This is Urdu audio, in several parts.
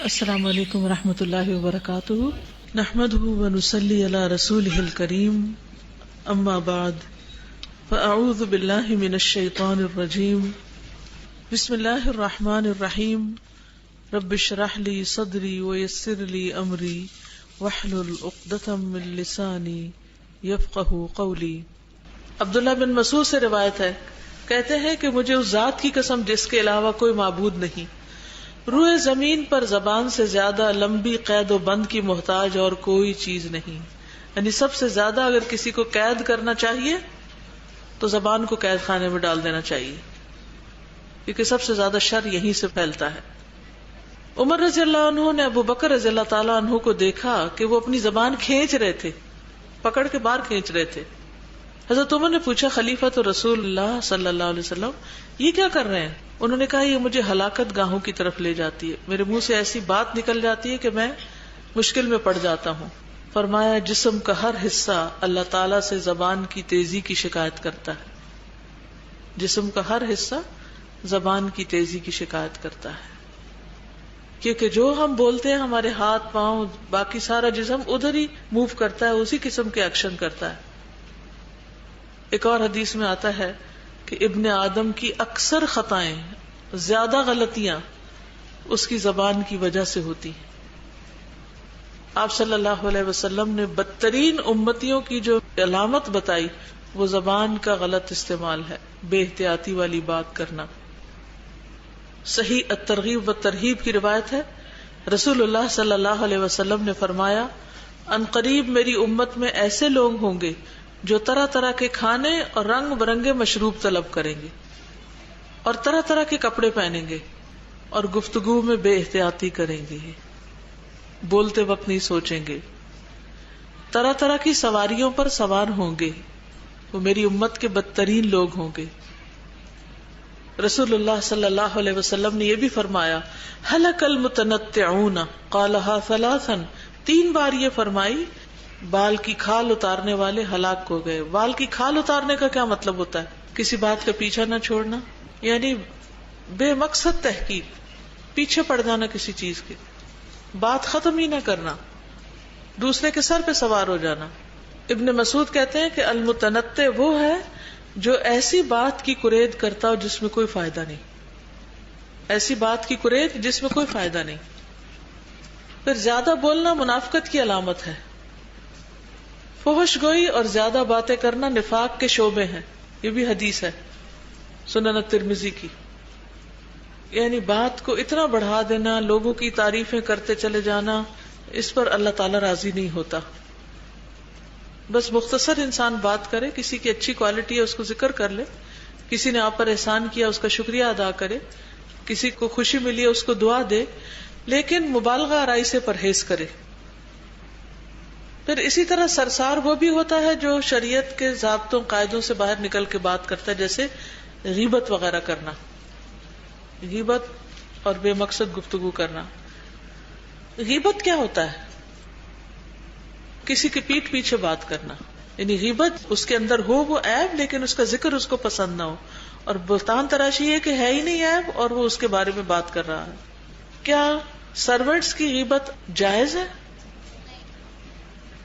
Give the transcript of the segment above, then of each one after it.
السلام علیکم ورحمۃ اللہ وبرکاتہ، نحمده ونصلی علی رسولہ الکریم، اما بعد فاعوذ باللہ من الشیطان الرجیم، بسم اللہ الرحمن الرحیم، رب اشرح لی صدری ویسر لی امری واحلل عقدۃ من لسانی یفقہوا قولی۔ عبداللہ بن مسعود سے روایت ہے، کہتے ہیں کہ مجھے اس ذات کی قسم جس کے علاوہ کوئی معبود نہیں، روئے زمین پر زبان سے زیادہ لمبی قید و بند کی محتاج اور کوئی چیز نہیں، یعنی سب سے زیادہ اگر کسی کو قید کرنا چاہیے تو زبان کو قید خانے میں ڈال دینا چاہیے، کیونکہ سب سے زیادہ شر یہیں سے پھیلتا ہے۔ عمر رضی اللہ عنہ نے ابو بکر رضی اللہ تعالیٰ عنہ کو دیکھا کہ وہ اپنی زبان کھینچ رہے تھے، پکڑ کے باہر کھینچ رہے تھے۔ حضرت عمر نے پوچھا، خلیفۃ رسول اللہ صلی اللہ علیہ وسلم یہ کیا کر رہے ہیں؟ انہوں نے کہا، یہ مجھے ہلاکت گاہوں کی طرف لے جاتی ہے، میرے منہ سے ایسی بات نکل جاتی ہے کہ میں مشکل میں پڑ جاتا ہوں۔ فرمایا، جسم کا ہر حصہ اللہ تعالیٰ سے زبان کی تیزی کی شکایت کرتا ہے، جسم کا ہر حصہ زبان کی تیزی کی شکایت کرتا ہے، کیونکہ جو ہم بولتے ہیں ہمارے ہاتھ پاؤں باقی سارا جسم ادھر ہی موو کرتا ہے، اسی قسم کے ایکشن کرتا ہے۔ ایک اور حدیث میں آتا ہے کہ ابن آدم کی اکثر خطائیں، زیادہ غلطیاں اس کی زبان کی وجہ سے ہوتی ہیں۔ آپ صلی اللہ علیہ وسلم نے بدترین امتیوں کی جو علامت بتائی وہ زبان کا غلط استعمال ہے، بے احتیاطی والی بات کرنا۔ صحیح الترغیب والترہیب کی روایت ہے، رسول اللہ صلی اللہ علیہ وسلم نے فرمایا، ان قریب میری امت میں ایسے لوگ ہوں گے جو طرح طرح کے کھانے اور رنگ برنگے مشروب طلب کریں گے اور طرح طرح کے کپڑے پہنیں گے اور گفتگو میں بے احتیاطی کریں گے، بولتے وقت نہیں سوچیں گے، طرح طرح کی سواریوں پر سوار ہوں گے، وہ میری امت کے بدترین لوگ ہوں گے۔ رسول اللہ صلی اللہ علیہ وسلم نے یہ بھی فرمایا، ہلک المتنطعون، قالها ثلاثا، 3 بار یہ فرمائی، بال کی کھال اتارنے والے ہلاک ہو گئے۔ بال کی کھال اتارنے کا کیا مطلب ہوتا ہے؟ کسی بات کا پیچھا نہ چھوڑنا، یعنی بے مقصد تحقیق، پیچھے پڑ جانا کسی چیز کے، بات ختم ہی نہ کرنا، دوسرے کے سر پہ سوار ہو جانا۔ ابن مسعود کہتے ہیں کہ المتنطع وہ ہے جو ایسی بات کی کرید کرتا ہو جس میں کوئی فائدہ نہیں، ایسی بات کی کرید جس میں کوئی فائدہ نہیں۔ پھر زیادہ بولنا منافقت کی علامت ہے۔ فحش گوئی اور زیادہ باتیں کرنا نفاق کے شعبے ہیں، یہ بھی حدیث ہے سنن الترمذی کی، یعنی بات کو اتنا بڑھا دینا، لوگوں کی تعریفیں کرتے چلے جانا، اس پر اللہ تعالی راضی نہیں ہوتا۔ بس مختصر انسان بات کرے، کسی کی اچھی کوالٹی ہے اس کو ذکر کر لے، کسی نے آپ پر احسان کیا اس کا شکریہ ادا کرے، کسی کو خوشی ملی ہے اس کو دعا دے، لیکن مبالغہ آرائی سے پرہیز کرے۔ پھر اسی طرح سرسار وہ بھی ہوتا ہے جو شریعت کے ضابطوں قاعدوں سے باہر نکل کے بات کرتا ہے، جیسے غیبت وغیرہ کرنا، غیبت اور بے مقصد گفتگو کرنا۔ غیبت کیا ہوتا ہے؟ کسی کے پیٹھ پیچھے بات کرنا، یعنی غیبت اس کے اندر ہو وہ عیب لیکن اس کا ذکر اس کو پسند نہ ہو، اور بہتان تراشی ہے کہ ہے ہی نہیں عیب اور وہ اس کے بارے میں بات کر رہا ہے۔ کیا سرونٹس کی غیبت جائز ہے؟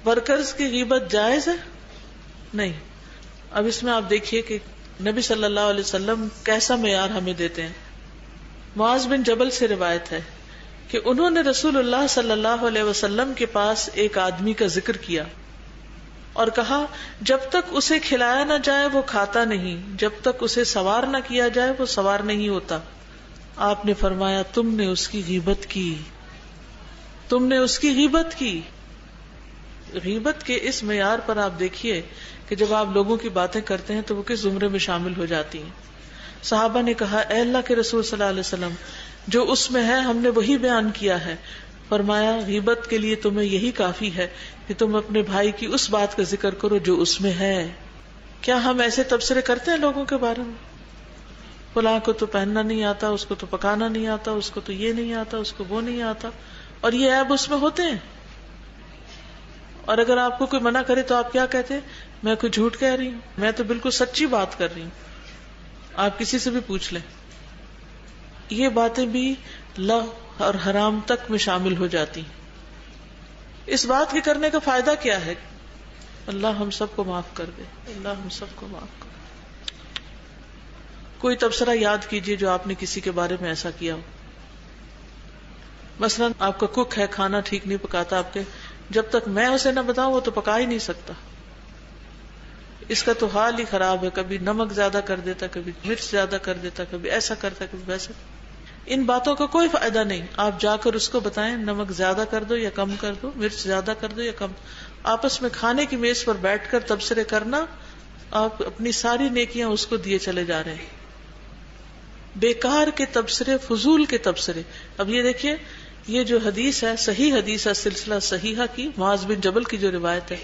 ورکرز کی غیبت جائز ہے؟ نہیں۔ اب اس میں آپ دیکھیے کہ نبی صلی اللہ علیہ وسلم کیسا معیار ہمیں دیتے ہیں۔ معاذ بن جبل سے روایت ہے کہ انہوں نے رسول اللہ صلی اللہ علیہ وسلم کے پاس ایک آدمی کا ذکر کیا اور کہا، جب تک اسے کھلایا نہ جائے وہ کھاتا نہیں، جب تک اسے سوار نہ کیا جائے وہ سوار نہیں ہوتا۔ آپ نے فرمایا، تم نے اس کی غیبت کی، تم نے اس کی غیبت کی۔ غیبت کے اس معیار پر آپ دیکھیے کہ جب آپ لوگوں کی باتیں کرتے ہیں تو وہ کس زمرے میں شامل ہو جاتی ہیں۔ صحابہ نے کہا، اے اللہ کے رسول صلی اللہ علیہ وسلم، جو اس میں ہے ہم نے وہی بیان کیا ہے۔ فرمایا، غیبت کے لیے تمہیں یہی کافی ہے کہ تم اپنے بھائی کی اس بات کا ذکر کرو جو اس میں ہے۔ کیا ہم ایسے تبصرے کرتے ہیں لوگوں کے بارے میں؟ فلاں کو تو پہننا نہیں آتا، اس کو تو پکانا نہیں آتا، اس کو تو یہ نہیں آتا، اس کو وہ نہیں آتا، اور یہ عیب اس میں ہوتے ہیں۔ اور اگر آپ کو کوئی منع کرے تو آپ کیا کہتے ہیں؟ میں کوئی جھوٹ کہہ رہی ہوں، میں تو بالکل سچی بات کر رہی ہوں۔ آپ کسی سے بھی پوچھ لیں، یہ باتیں بھی لغو اور حرام تک میں شامل ہو جاتی ہیں. اس بات کے کرنے کا فائدہ کیا ہے؟ اللہ ہم سب کو معاف کر دے، اللہ ہم سب کو معاف کر دے. کوئی تبصرہ یاد کیجئے جو آپ نے کسی کے بارے میں ایسا کیا ہو. مثلا آپ کا کک ہے، کھانا ٹھیک نہیں پکاتا آپ کے، جب تک میں اسے نہ بتاؤں وہ تو پکا ہی نہیں سکتا. اس کا تو حال ہی خراب ہے، کبھی نمک زیادہ کر دیتا، کبھی مرچ زیادہ کر دیتا، کبھی ایسا کرتا، کبھی ویسا. ان باتوں کا کوئی فائدہ نہیں. آپ جا کر اس کو بتائیں نمک زیادہ کر دو یا کم کر دو، مرچ زیادہ کر دو یا کم. آپس میں کھانے کی میز پر بیٹھ کر تبصرے کرنا، آپ اپنی ساری نیکیاں اس کو دیے چلے جا رہے ہیں. بیکار کے تبصرے، فضول کے تبصرے. اب یہ دیکھیے، یہ جو حدیث ہے، صحیح حدیث ہے، سلسلہ صحیحہ کی، معاذ بن جبل کی جو روایت ہے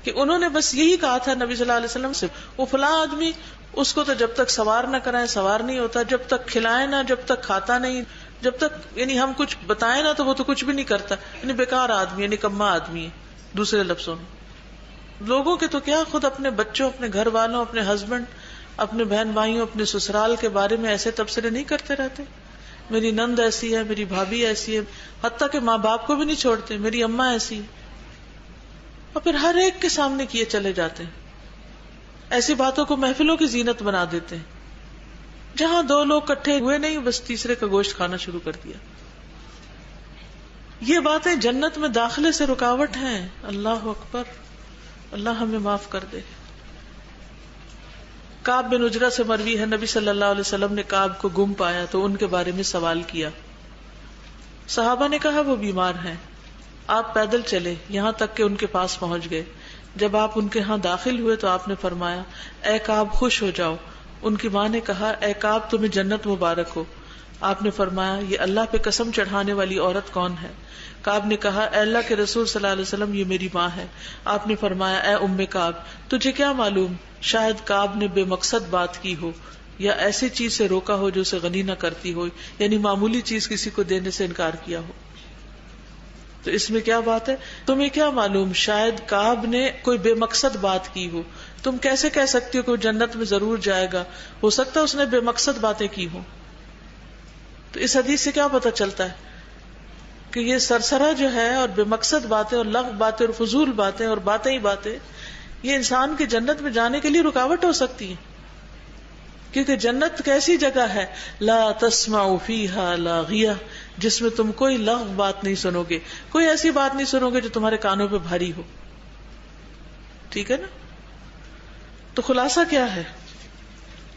کہ انہوں نے بس یہی کہا تھا نبی صلی اللہ علیہ وسلم سے، وہ فلاں آدمی، اس کو تو جب تک سوار نہ کرائیں سوار نہیں ہوتا، جب تک کھلائیں نہ جب تک کھاتا نہیں، جب تک یعنی ہم کچھ بتائیں نا تو وہ تو کچھ بھی نہیں کرتا، یعنی بیکار آدمی ہے، نکما آدمی ہے. دوسرے لفظوں میں لوگوں کے تو کیا، خود اپنے بچوں، اپنے گھر والوں، اپنے ہسبینڈ، اپنے بہن بھائیوں، اپنے سسرال کے بارے میں ایسے تبصرے نہیں کرتے رہتے. میری نند ایسی ہے، میری بھابھی ایسی ہے، حتیٰ کہ ماں باپ کو بھی نہیں چھوڑتے، میری اماں ایسی ہے، اور پھر ہر ایک کے سامنے کیے چلے جاتے ہیں. ایسی باتوں کو محفلوں کی زینت بنا دیتے ہیں. جہاں دو لوگ کٹھے ہوئے نہیں، بس تیسرے کا گوشت کھانا شروع کر دیا. یہ باتیں جنت میں داخلے سے رکاوٹ ہیں. اللہ اکبر، اللہ ہمیں معاف کر دے. کعب بن عجرہ سے مروی ہے، نبی صلی اللہ علیہ وسلم نے کعب کو گم پایا تو ان کے بارے میں سوال کیا. صحابہ نے کہا وہ بیمار ہیں. آپ پیدل چلے یہاں تک کہ ان کے پاس پہنچ گئے. جب آپ ان کے ہاں داخل ہوئے تو آپ نے فرمایا، اے کعب خوش ہو جاؤ. ان کی ماں نے کہا، اے کعب تمہیں جنت مبارک ہو. آپ نے فرمایا، یہ اللہ پہ قسم چڑھانے والی عورت کون ہے؟ کعب نے کہا، اے اللہ کے رسول صلی اللہ علیہ وسلم، یہ میری ماں ہے. آپ نے فرمایا، اے ام کعب، تجھے کیا معلوم، شاید کعب نے بے مقصد بات کی ہو یا ایسی چیز سے روکا ہو جو اسے غنی نہ کرتی ہو، یعنی معمولی چیز کسی کو دینے سے انکار کیا ہو. تو اس میں کیا بات ہے؟ تمہیں کیا معلوم، شاید کعب نے کوئی بے مقصد بات کی ہو. تم کیسے کہہ سکتی ہو کہ وہ جنت میں ضرور جائے گا؟ ہو سکتا ہے اس نے بے مقصد باتیں کی ہوں. تو اس حدیث سے کیا پتہ چلتا ہے کہ یہ سرسرا جو ہے اور بے مقصد باتیں اور لغو باتیں اور فضول باتیں اور باتیں ہی باتیں، یہ انسان کے جنت میں جانے کے لیے رکاوٹ ہو سکتی ہے. کیونکہ جنت کیسی جگہ ہے، لا تسمع فیہا لاغیہ، جس میں تم کوئی لغو بات نہیں سنو گے، کوئی ایسی بات نہیں سنو گے جو تمہارے کانوں پہ بھاری ہو. ٹھیک ہے نا؟ تو خلاصہ کیا ہے؟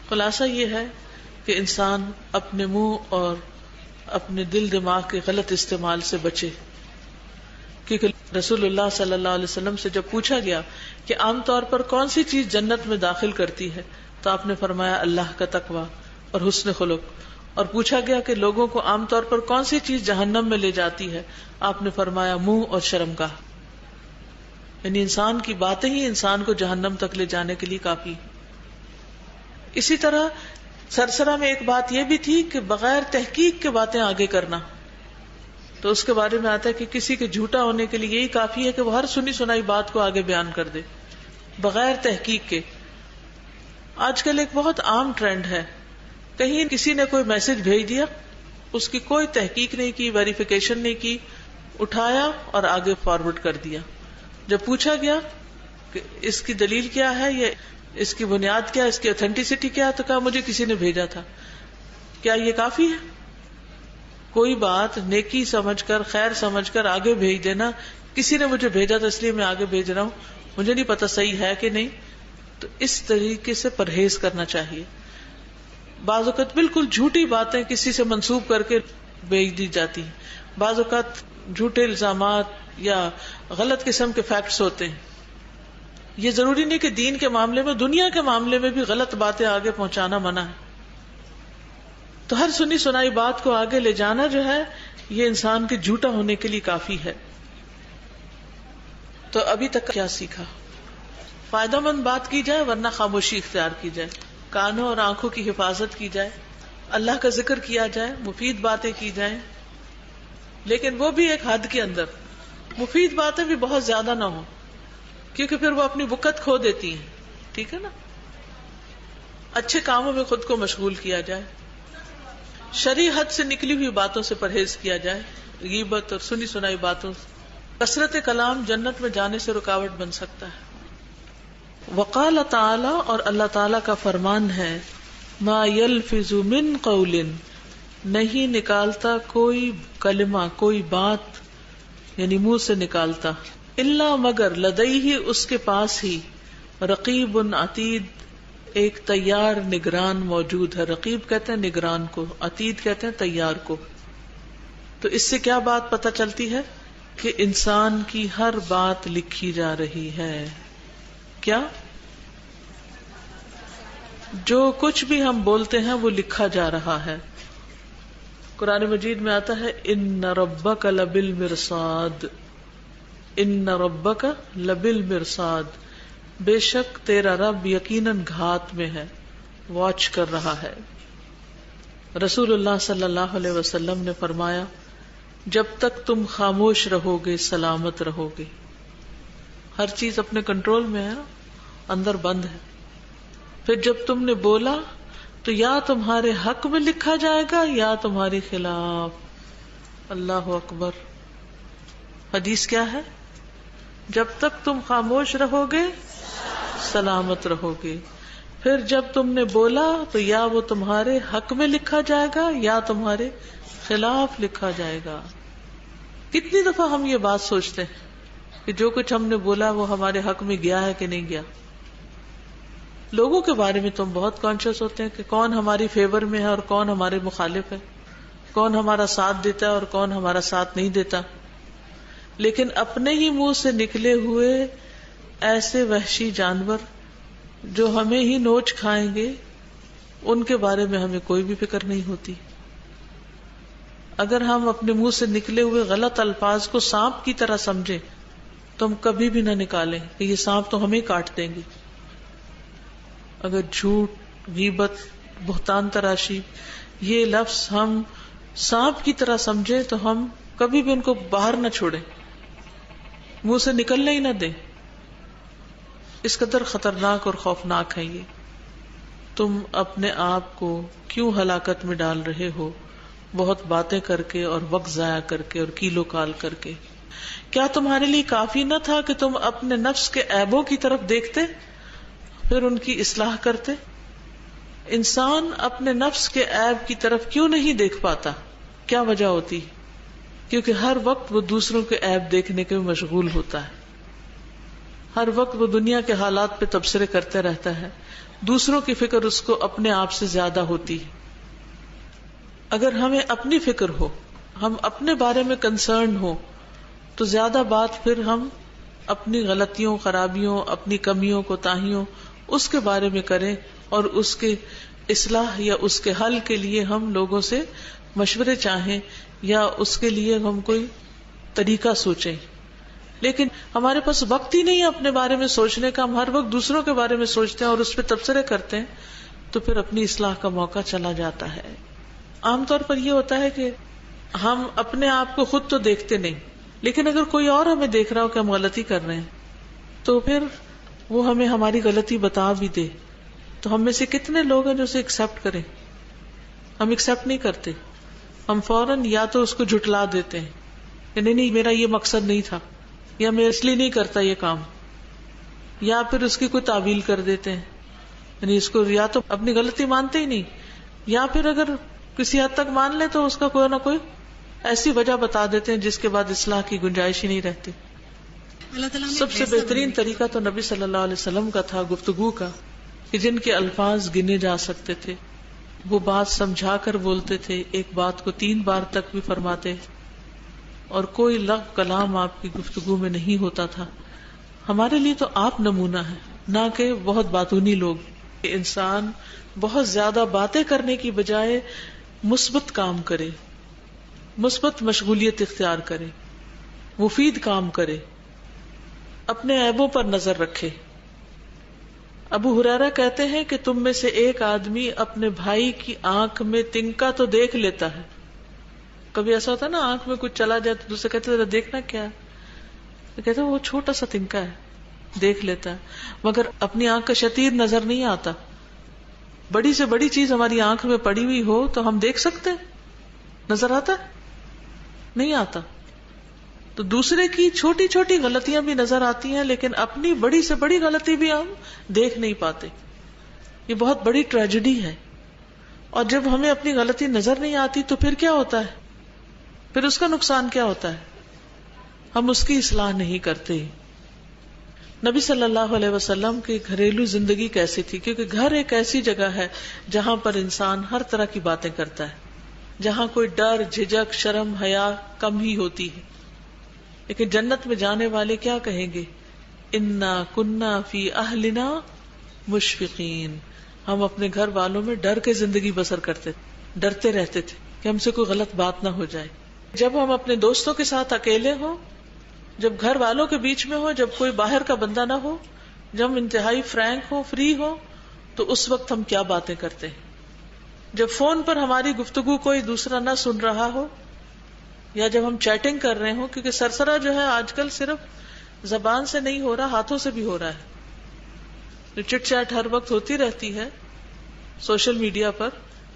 خلاصہ یہ ہے کہ انسان اپنے منہ اور اپنے دل دماغ کے غلط استعمال سے بچے. کیونکہ رسول اللہ صلی اللہ علیہ وسلم سے جب پوچھا گیا کہ عام طور پر کون سی چیز جنت میں داخل کرتی ہے، تو آپ نے فرمایا اللہ کا تقوی اور حسن خلق. اور پوچھا گیا کہ لوگوں کو عام طور پر کون سی چیز جہنم میں لے جاتی ہے، آپ نے فرمایا منہ اور شرمگاہ. یعنی انسان کی باتیں ہی انسان کو جہنم تک لے جانے کے لیے کافی. اسی طرح سرسرا میں ایک بات یہ بھی تھی کہ بغیر تحقیق کے باتیں آگے کرنا. تو اس کے بارے میں آتا ہے کہ کسی کے جھوٹا ہونے کے لیے یہی کافی ہے کہ وہ ہر سنی سنائی بات کو آگے بیان کر دے بغیر تحقیق کے. آج کل ایک بہت عام ٹرینڈ ہے، کہیں کسی نے کوئی میسج بھیج دیا، اس کی کوئی تحقیق نہیں کی، ویریفیکیشن نہیں کی، اٹھایا اور آگے فارورڈ کر دیا. جب پوچھا گیا کہ اس کی دلیل کیا ہے، یہ اس کی بنیاد کیا، اس کی اوتھینٹسٹی کیا، تو کہا مجھے کسی نے بھیجا تھا. کیا یہ کافی ہے؟ کوئی بات نیکی سمجھ کر، خیر سمجھ کر آگے بھیج دینا، کسی نے مجھے بھیجا تو اس لیے میں آگے بھیج رہا ہوں، مجھے نہیں پتا صحیح ہے کہ نہیں. تو اس طریقے سے پرہیز کرنا چاہیے. بعض اوقات بالکل جھوٹی باتیں کسی سے منسوب کر کے بھیج دی جاتی ہیں، بعض اوقات جھوٹے الزامات یا غلط قسم کے فیکٹس ہوتے ہیں. یہ ضروری نہیں کہ دین کے معاملے میں، دنیا کے معاملے میں بھی غلط باتیں آگے پہنچانا منع ہے. تو ہر سنی سنائی بات کو آگے لے جانا جو ہے، یہ انسان کے جھوٹا ہونے کے لیے کافی ہے. تو ابھی تک کیا سیکھا؟ فائدہ مند بات کی جائے ورنہ خاموشی اختیار کی جائے، کانوں اور آنکھوں کی حفاظت کی جائے، اللہ کا ذکر کیا جائے، مفید باتیں کی جائیں، لیکن وہ بھی ایک حد کے اندر. مفید باتیں بھی بہت زیادہ نہ ہوں کیونکہ پھر وہ اپنی وقت کھو دیتی ہیں. ٹھیک ہے نا؟ اچھے کاموں میں خود کو مشغول کیا جائے. شرعی حد سے نکلی ہوئی باتوں سے پرہیز کیا جائے، غیبت اور سنی سنائی باتوں سے۔ کثرت کلام جنت میں جانے سے رکاوٹ بن سکتا ہے۔ وقال تعالی، اور اللہ تعالی کا فرمان ہے، ما یلفظ من قول، نہیں نکالتا کوئی کلمہ، کوئی بات، یعنی منہ سے نکالتا، الا مگر لدیہ، اس کے پاس ہی، رقیب عتید، ایک تیار نگران موجود ہے۔ رقیب کہتے ہیں نگران کو، عتید کہتے ہیں تیار کو۔ تو اس سے کیا بات پتہ چلتی ہے کہ انسان کی ہر بات لکھی جا رہی ہے۔ کیا؟ جو کچھ بھی ہم بولتے ہیں وہ لکھا جا رہا ہے۔ قرآن مجید میں آتا ہے ان ربک لبالمرصاد، ان ربک لبالمرصاد، بے شک تیرا رب یقیناً گھات میں ہے، واچ کر رہا ہے۔ رسول اللہ صلی اللہ علیہ وسلم نے فرمایا، جب تک تم خاموش رہو گے سلامت رہو گے۔ ہر چیز اپنے کنٹرول میں ہے، اندر بند ہے۔ پھر جب تم نے بولا تو یا تمہارے حق میں لکھا جائے گا یا تمہارے خلاف۔ اللہ اکبر۔ حدیث کیا ہے؟ جب تک تم خاموش رہو گے سلامت رہو گے، پھر جب تم نے بولا تو یا وہ تمہارے حق میں لکھا جائے گا یا تمہارے خلاف لکھا جائے گا۔ کتنی دفعہ ہم یہ بات سوچتے ہیں کہ جو کچھ ہم نے بولا وہ ہمارے حق میں گیا ہے کہ نہیں گیا۔ لوگوں کے بارے میں تو ہم بہت کانشیس ہوتے ہیں کہ کون ہماری فیور میں ہے اور کون ہمارے مخالف ہے، کون ہمارا ساتھ دیتا ہے اور کون ہمارا ساتھ نہیں دیتا، لیکن اپنے ہی منہ سے نکلے ہوئے ایسے وحشی جانور جو ہمیں ہی نوچ کھائیں گے، ان کے بارے میں ہمیں کوئی بھی فکر نہیں ہوتی۔ اگر ہم اپنے منہ سے نکلے ہوئے غلط الفاظ کو سانپ کی طرح سمجھیں تو ہم کبھی بھی نہ نکالیں کہ یہ سانپ تو ہمیں کاٹ دیں گے۔ اگر جھوٹ، غیبت، بہتان تراشی، یہ لفظ ہم سانپ کی طرح سمجھیں تو ہم کبھی بھی ان کو باہر نہ چھوڑیں، منہ سے نکلنے ہی نہ دیں۔ اس قدر خطرناک اور خوفناک ہے یہ۔ تم اپنے آپ کو کیوں ہلاکت میں ڈال رہے ہو، بہت باتیں کر کے اور وقت ضائع کر کے اور کیلو کال کر کے؟ کیا تمہارے لیے کافی نہ تھا کہ تم اپنے نفس کے عیبوں کی طرف دیکھتے پھر ان کی اصلاح کرتے؟ انسان اپنے نفس کے عیب کی طرف کیوں نہیں دیکھ پاتا؟ کیا وجہ ہوتی؟ کیونکہ ہر وقت وہ دوسروں کے عیب دیکھنے کے مشغول ہوتا ہے، ہر وقت وہ دنیا کے حالات پہ تبصرے کرتے رہتا ہے، دوسروں کی فکر اس کو اپنے آپ سے زیادہ ہوتی ہے۔ اگر ہمیں اپنی فکر ہو، ہم اپنے بارے میں کنسرن ہو، تو زیادہ بات پھر ہم اپنی غلطیوں، خرابیوں، اپنی کمیوں، کوتاہیوں اس کے بارے میں کریں اور اس کے اصلاح یا اس کے حل کے لیے ہم لوگوں سے مشورے چاہیں یا اس کے لیے ہم کوئی طریقہ سوچیں۔ لیکن ہمارے پاس وقت ہی نہیں ہے اپنے بارے میں سوچنے کا، ہم ہر وقت دوسروں کے بارے میں سوچتے ہیں اور اس پہ تبصرے کرتے ہیں، تو پھر اپنی اصلاح کا موقع چلا جاتا ہے۔ عام طور پر یہ ہوتا ہے کہ ہم اپنے آپ کو خود تو دیکھتے نہیں، لیکن اگر کوئی اور ہمیں دیکھ رہا ہو کہ ہم غلطی کر رہے ہیں تو پھر وہ ہمیں ہماری غلطی بتا بھی دے، تو ہم میں سے کتنے لوگ ہیں جو اسے ایکسپٹ کریں؟ ہم ایکسپٹ نہیں کرتے، ہم فوراً یا تو اس کو جھٹلا دیتے ہیں کہ نہیں میرا یہ مقصد نہیں تھا، یا میں اس لیے نہیں کرتا یہ کام، یا پھر اس کی کوئی تعویل کر دیتے ہیں، یعنی اس کو یا تو اپنی غلطی مانتے ہی نہیں، یا پھر اگر کسی حد تک مان لے تو اس کا کوئی نہ کوئی ایسی وجہ بتا دیتے ہیں جس کے بعد اصلاح کی گنجائش ہی نہیں رہتی۔ سب سے بہترین طریقہ تو نبی صلی اللہ علیہ وسلم کا تھا گفتگو کا، کہ جن کے الفاظ گنے جا سکتے تھے، وہ بات سمجھا کر بولتے تھے، ایک بات کو 3 بار تک بھی فرماتے، اور کوئی لغو کلام آپ کی گفتگو میں نہیں ہوتا تھا۔ ہمارے لیے تو آپ نمونہ ہیں، نہ کہ بہت باتونی لوگ۔ انسان بہت زیادہ باتیں کرنے کی بجائے مثبت کام کرے، مثبت مشغولیت اختیار کرے، مفید کام کرے، اپنے عیبوں پر نظر رکھے۔ ابو ہریرہ کہتے ہیں کہ تم میں سے ایک آدمی اپنے بھائی کی آنکھ میں تنکا تو دیکھ لیتا ہے۔ کبھی ایسا ہوتا ہے نا، آنکھ میں کچھ چلا جائے تو دوسرے کہتے ہیں دیکھنا کیا ہے، تو کہتے ہیں وہ چھوٹا سا تنکا ہے، دیکھ لیتا ہے، مگر اپنی آنکھ کا شتیر نظر نہیں آتا۔ بڑی سے بڑی چیز ہماری آنکھ میں پڑی ہوئی ہو تو ہم دیکھ سکتے ہیں؟ نظر آتا ہے؟ نہیں آتا. تو دوسرے کی چھوٹی چھوٹی غلطیاں بھی نظر آتی ہیں، لیکن اپنی بڑی سے بڑی غلطی بھی ہم دیکھ نہیں پاتے. یہ بہت بڑی ٹریجڈی ہے. اور جب ہمیں اپنی غلطی نظر نہیں آتی تو پھر کیا ہوتا ہے؟ پھر اس کا نقصان کیا ہوتا ہے؟ ہم اس کی اصلاح نہیں کرتے. نبی صلی اللہ علیہ وسلم کی گھریلو زندگی کیسی تھی؟ کیونکہ گھر ایک ایسی جگہ ہے جہاں پر انسان ہر طرح کی باتیں کرتا ہے، جہاں کوئی ڈر، جھجک، شرم، حیا کم ہی ہوتی ہے. لیکن جنت میں جانے والے کیا کہیں گے؟ انا کننا فی اہلنا مشفقین. ہم اپنے گھر والوں میں ڈر کے زندگی بسر کرتے تھے، ڈرتے رہتے تھے کہ ہم سے کوئی غلط بات نہ ہو جائے. جب ہم اپنے دوستوں کے ساتھ اکیلے ہوں، جب گھر والوں کے بیچ میں ہو، جب کوئی باہر کا بندہ نہ ہو، جب ہم انتہائی فرینک ہو، فری ہو، تو اس وقت ہم کیا باتیں کرتے ہیں. جب فون پر ہماری گفتگو کوئی دوسرا نہ سن رہا ہو، یا جب ہم چیٹنگ کر رہے ہوں، کیونکہ سرسرا جو ہے آج کل صرف زبان سے نہیں ہو رہا، ہاتھوں سے بھی ہو رہا ہے. جو چٹ چیٹ ہر وقت ہوتی رہتی ہے سوشل میڈیا پر،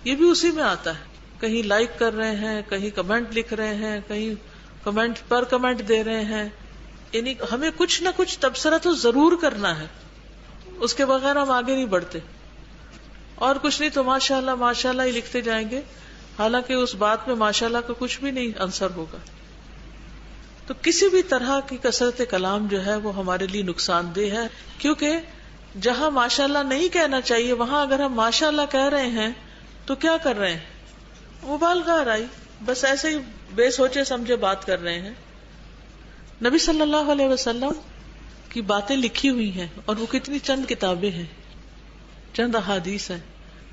یہ بھی اسی میں آتا ہے. کہیں لائک کر رہے ہیں، کہیں کمنٹ لکھ رہے ہیں، کہیں کمنٹ پر کمنٹ دے رہے ہیں. یعنی ہمیں کچھ نہ کچھ تبصرہ تو ضرور کرنا ہے، اس کے بغیر ہم آگے نہیں بڑھتے. اور کچھ نہیں تو ماشاء اللہ ہی لکھتے جائیں گے، حالانکہ اس بات میں ماشاء اللہ کا کچھ بھی نہیں اثر ہوگا. تو کسی بھی طرح کی کثرت کلام جو ہے وہ ہمارے لیے نقصان دہ ہے، کیونکہ جہاں ماشاء اللہ نہیں کہنا چاہیے وہاں اگر ہم ماشاء اللہ کہہ رہے ہیں تو کیا کر رہے ہیں؟ مبالغہ آرائی، بس ایسے ہی بے سوچے سمجھے بات کر رہے ہیں. نبی صلی اللہ علیہ وسلم کی باتیں لکھی ہوئی ہیں، اور وہ کتنی چند کتابیں ہیں، چند احادیث ہیں،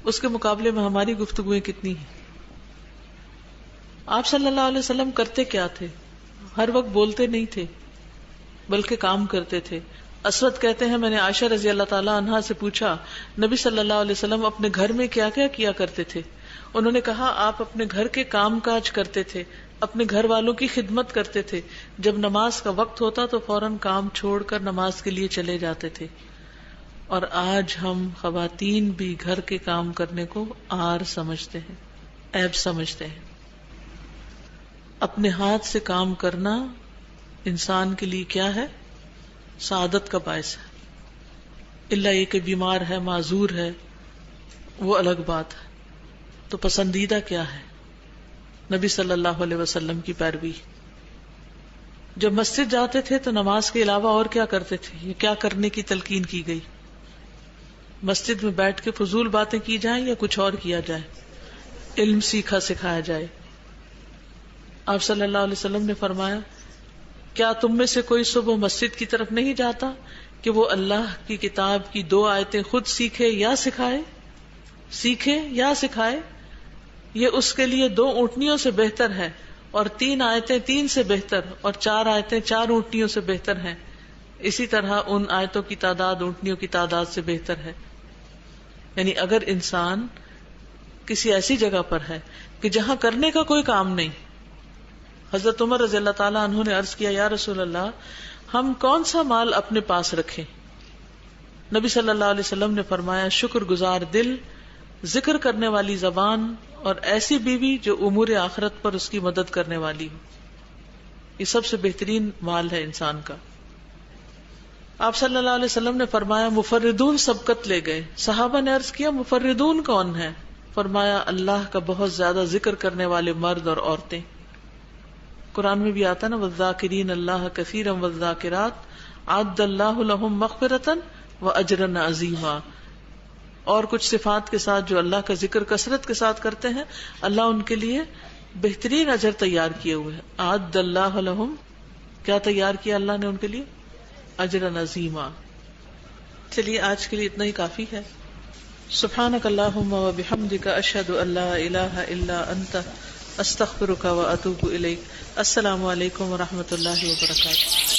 اس کے مقابلے میں ہماری گفتگویں کتنی ہیں. آپ صلی اللہ علیہ وسلم کرتے کیا تھے؟ ہر وقت بولتے نہیں تھے بلکہ کام کرتے تھے. اسود کہتے ہیں میں نے عائشہ رضی اللہ تعالی عنہا سے پوچھا نبی صلی اللہ علیہ وسلم اپنے گھر میں کیا کیا کیا کرتے تھے؟ انہوں نے کہا آپ اپنے گھر کے کام کاج کرتے تھے، اپنے گھر والوں کی خدمت کرتے تھے، جب نماز کا وقت ہوتا تو فوراً کام چھوڑ کر نماز کے لیے چلے جاتے تھے. اور آج ہم خواتین بھی گھر کے کام کرنے کو عار سمجھتے ہیں، عیب سمجھتے ہیں. اپنے ہاتھ سے کام کرنا انسان کے لیے کیا ہے؟ سعادت کا باعث ہے. اللہ یہ کہ بیمار ہے، معذور ہے، وہ الگ بات ہے. تو پسندیدہ کیا ہے؟ نبی صلی اللہ علیہ وسلم کی پیروی. جب مسجد جاتے تھے تو نماز کے علاوہ اور کیا کرتے تھے؟ یہ کیا کرنے کی تلقین کی گئی؟ مسجد میں بیٹھ کے فضول باتیں کی جائیں یا کچھ اور کیا جائے؟ علم سیکھا سکھایا جائے. آپ صلی اللہ علیہ وسلم نے فرمایا کیا تم میں سے کوئی صبح مسجد کی طرف نہیں جاتا کہ وہ اللہ کی کتاب کی 2 آیتیں خود سیکھے یا سکھائے؟ سیکھے یا سکھائے، یہ اس کے لیے 2 اونٹنیوں سے بہتر ہے، اور 3 آیتیں 3 سے بہتر، اور 4 آیتیں 4 اونٹنیوں سے بہتر ہیں. اسی طرح ان آیتوں کی تعداد اونٹنیوں کی تعداد سے بہتر ہے. یعنی اگر انسان کسی ایسی جگہ پر ہے کہ جہاں کرنے کا کوئی کام نہیں. حضرت عمر رضی اللہ تعالیٰ عنہ نے عرض کیا یا رسول اللہ ہم کون سا مال اپنے پاس رکھیں؟ نبی صلی اللہ علیہ وسلم نے فرمایا شکر گزار دل، ذکر کرنے والی زبان، اور ایسی بیوی جو امور آخرت پر اس کی مدد کرنے والی ہو. یہ سب سے بہترین مال ہے انسان کا. آپ صلی اللہ علیہ وسلم نے فرمایا مفردون سبقت لے گئے. صحابہ نے عرض کیا مفردون کون ہے؟ فرمایا اللہ کا بہت زیادہ ذکر کرنے والے مرد اور عورتیں. قرآن میں بھی آتا نا والذاکرین اللہ کثیرا والذاکرات اعد اللہ لہم مغفرۃ واجرا عظیما. اور کچھ صفات کے ساتھ جو اللہ کا ذکر کثرت کے ساتھ کرتے ہیں اللہ ان کے لیے بہترین اجر تیار کیے ہوئے ہیں. اعد اللہ لہم، کیا تیار کیا اللہ نے ان کے لیے؟ اجرا عظیما. چلیے آج کے لیے اتنا ہی کافی ہے. سبحانک اللہم وبحمدک اشہد ان لا الہ الا انت استغفرک واتوب الیک. السلام علیکم ورحمۃ اللہ وبرکاتہ.